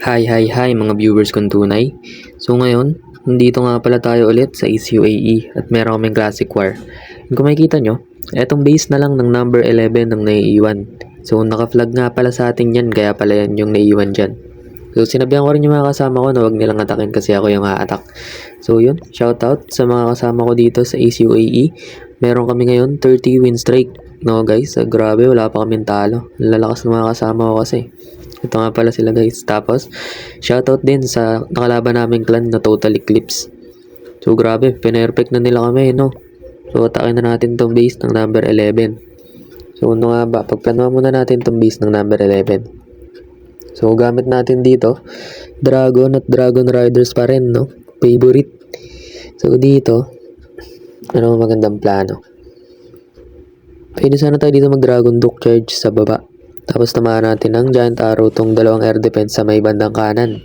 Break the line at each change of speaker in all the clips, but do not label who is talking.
Hi mga viewers kong tunay. So ngayon, nandito nga pala tayo ulit sa ECUAE at meron kaming Classic War. Kung makikita nyo, etong base na lang ng number 11 ng naiiwan. So naka-flag nga pala sa atin yan, kaya pala yan yung naiiwan dyan. So sinabihan ko rin yung mga kasama ko na huwag nilang atakin kasi ako yung ha-attack. So yun, shoutout sa mga kasama ko dito sa ECUAE. Meron kami ngayon 30 win streak. No guys, grabe, wala pa kaming talo. Lalakas ng mga kasama ko kasi. Ito nga pala sila guys. Tapos, shoutout din sa nakalaban naming clan na Total Eclipse. So grabe, pinerfect na nila kami, no? So atakin na natin tong base ng number 11. So ano nga ba, pagplanuhan muna natin tong base ng number 11. So gamit natin dito, Dragon at Dragon Riders pa rin, no? Favorite. So dito, ano magandang plano? Pwede sana tayo dito mag-Dragon Duke Charge sa baba. Tapos tamaan natin ng Giant Arrow tong dalawang air defense sa may bandang kanan.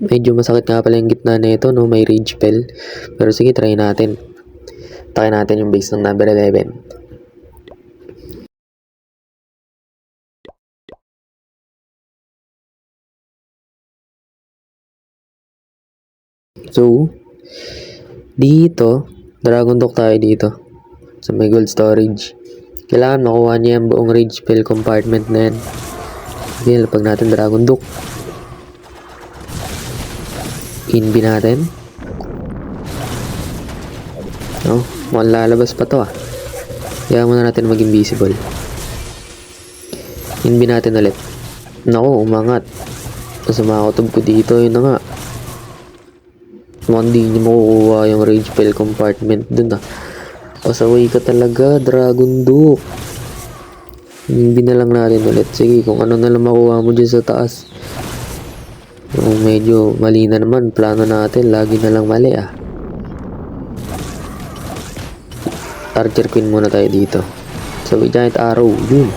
Medyo masakit nga pala yung gitna na ito, no? May rage spell. Pero sige, try natin. Takin natin yung base ng number 11. So, dito, Dragon Duke tayo dito. Sa may gold storage. Kailangan makuha niya yung buong rage spell compartment na yan. Sige, lapag natin Dragon Duke. Inbi natin. No, mukhang lalabas pa to ah. Kaya muna natin mag-invisible. Inbi natin ulit. Naku, umangat. Masama ako tub ko dito, yun na nga. Mukhang di niya makukuha yung rage spell compartment dun ah. Pasaway ka talaga, Dragon Duke. Hindi na lang natin ulit. Sige, kung ano na lang makuha mo dyan sa taas. Yung medyo mali na naman. Plano natin, lagi na lang mali ah. Archer Queen muna tayo dito. So, Giant Arrow. Yun.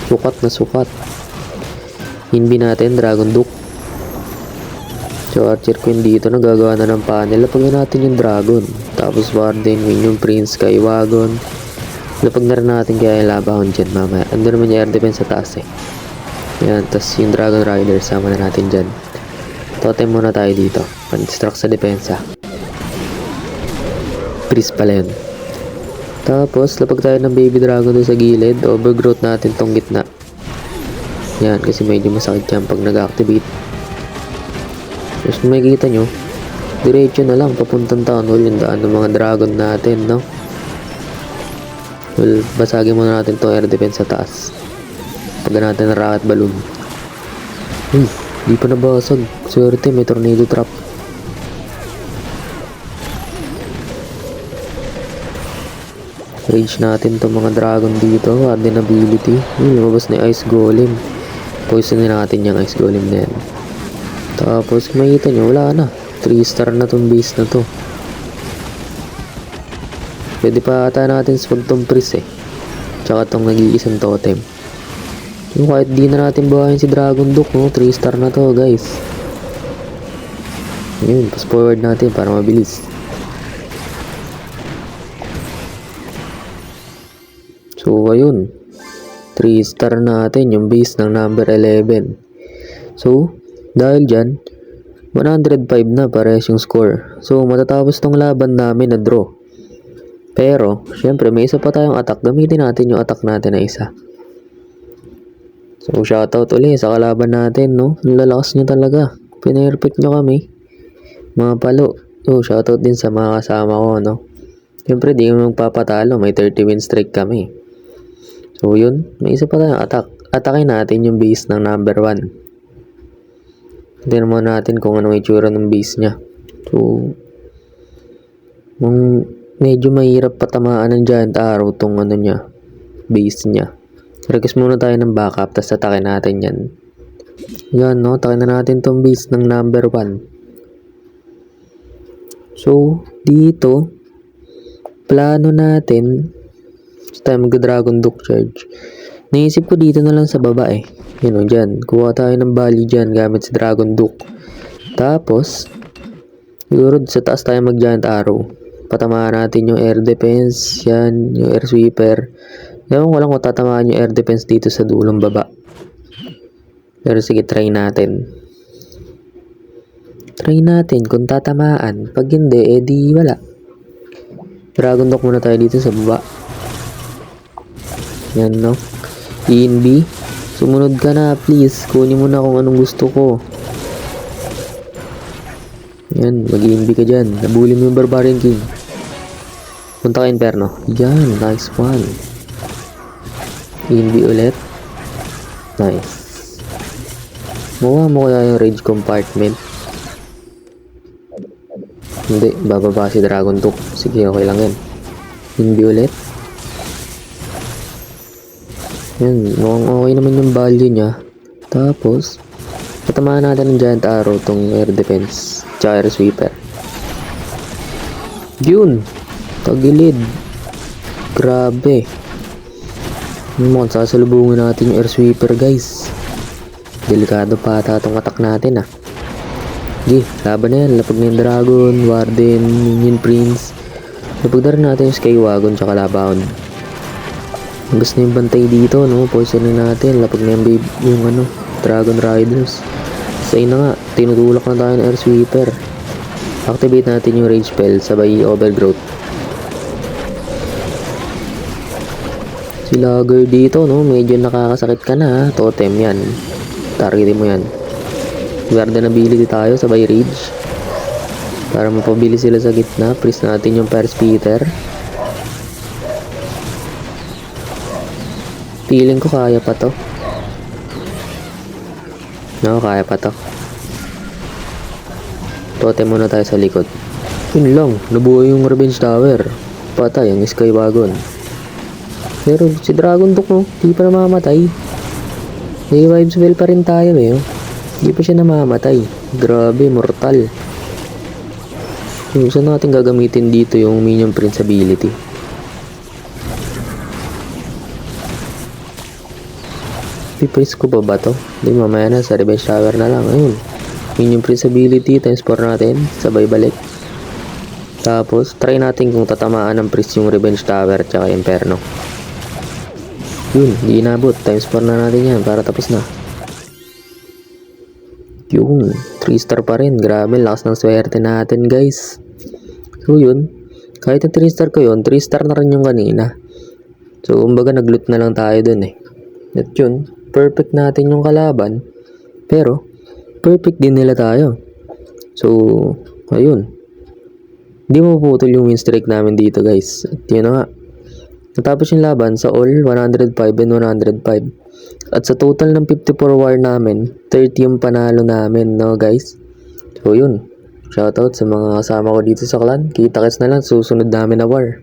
Sukat na sukat. Hinbi natin, Dragon Duke. So, Archer Queen dito, nagagawa na ng panel. Lapagin natin yung Dragon. Tapos, Warden, Minion Prince, Skywagon. Lapag na rin natin kaya yung labahan dyan mamaya. Ando naman yung air defense sa taas eh. Yan, tapos yung Dragon Rider, sama na natin dyan. Totem muna tayo dito. Pan-distract sa depensa. Priest pala yun. Tapos, lapag tayo ng Baby Dragon doon sa gilid. Overgrowth natin tong gitna. Yan, kasi medyo masakit yan pag nag-activate. Tapos kung makikita nyo, diretso na lang papuntang town hall yung daan ng mga dragon natin, no? Well, basagin muna natin itong air defense sa taas. Pag natin ng rocket balloon. Di pa nabasag. Swerte, may tornado trap. Rage natin itong mga dragon dito. Warden ability. Lumabas na yung ice golem. Poisonin natin yung ice golem na yan. Tapos makikita nyo, wala na. 3 star na tong base na to. Pwede pa ata natin swag tong priest eh. Tsaka tong nag-iisang totem. So kahit di na natin buhayin si Dragon Duke, no? 3 star na to guys. Yun, pass forward natin para mabilis. So ayun, 3 star natin yung base ng number 11. So dahil dyan, 105 na pares yung score. So, matatapos tong laban namin na draw. Pero, syempre, may isa pa tayong attack. Gamitin natin yung attack natin na isa. So, shoutout ulit sa kalaban natin, no? Ang lalakas nyo talaga. Pinerfect nyo kami. Mga palo. So, shoutout din sa mga kasama ko, no? Syempre, di kami magpapatalo. May 30 win streak kami. So, yun. May isa pa tayong attack. Atakin natin yung base ng number 1. Tignan mo natin kung anong itsura ng base niya. So, medyo mahirap patamaan ng Giant Arrow tong ano niya, base niya. Request muna tayo ng backup, tapos atakin natin yan. Yan, no? Atakin na natin tong base ng number 1. So, dito, plano natin, tayo mag-Dragon Duke Charge. Naisip ko dito na lang sa baba eh. Yun o, dyan. Kuha tayo ng bali dyan gamit si Dragon Duke. Tapos, siguro sa taas tayo mag-Giant Arrow. Patamaan natin yung air defense. Yan, yung air sweeper. Ewan ko lang kung tatamaan yung air defense dito sa dulong baba. Pero sige, try natin. Try natin kung tatamaan. Pag hindi, edi wala. Dragon Talk muna tayo dito sa baba. Yan, no? ENB. Sumunod ka na, please. Kunin mo na kung anong gusto ko. Yan, mag-ENB ka dyan. Nabuli mo yung Barbarian King. Punta ka Inferno. Yan, nice one. ENB ulit. Nice. Mawa mo kaya yung Rage Compartment. Hindi, bababa si Dragon Talk. Sige, okay lang yan. ENB ulit. Yan, mukhang okay naman yung value niya. Tapos, patamaan natin ng Giant Arrow tong Air Defense. Tsaka Air Sweeper. Yun! Tagilid. Grabe. Mukhang sasalubungin natin yung Air Sweeper, guys. Delikado pa ata itong attack natin, ah. Sige, laban na yan. Lapag na yung Dragon, Warden, Minion Prince. Lapag na natin yung Skywagon tsaka Labaon. Gusto na yung bantay dito, no? Poisonin natin. Lapag na yung Dragon Riders. Say na nga, tinutulak na tayo ng Air Sweeper. Activate natin yung Rage Spell sabay Overgrowth. Si Logger dito, no? Medyo nakakasakit ka na, ha? Totem yan. Targetin mo yan. Garden ability tayo sabay Rage. Para mapabili sila sa gitna, freeze natin yung Fire Spitter. Feeling ko kaya pa to. No, kaya pa to. Totem muna tayo sa likod. Yun lang, nabuhay yung Revenge Tower. Patay ang Skywagon. Pero si Dragon Talk, no, di pa namamatay. Revive spell pa rin tayo, eh. Oh. Di pa siya namamatay. Grabe, mortal. Saan natin gagamitin dito yung Minion Prince ability? Pipraise ko ba to? Hindi, mamaya na sa Revenge Tower na lang. Ayun. Minion Prince ability times 4 natin. Sabay balik. Tapos, try natin kung tatamaan ng priest yung Revenge Tower tsaka Inferno. Yun, hindi inabot. Times 4 na natin yan para tapos na. Yung 3 star pa rin. Grabe, lakas ng swerte natin, guys. So yun, kahit yung 3 star ko yun, 3 star na rin yung kanina. So kumbaga nag-loot na lang tayo dun, eh. At yun, perfect natin yung kalaban. Pero perfect din nila tayo. So ayun, di mapuputol yung win streak namin dito, guys. At yun na nga, natapos yung laban sa all 105 and 105. At sa total ng 54 war namin, 30 yung panalo namin, no, guys? So, yun. Shoutout sa mga kasama ko dito sa clan. Kita-kits na lang susunod namin na war.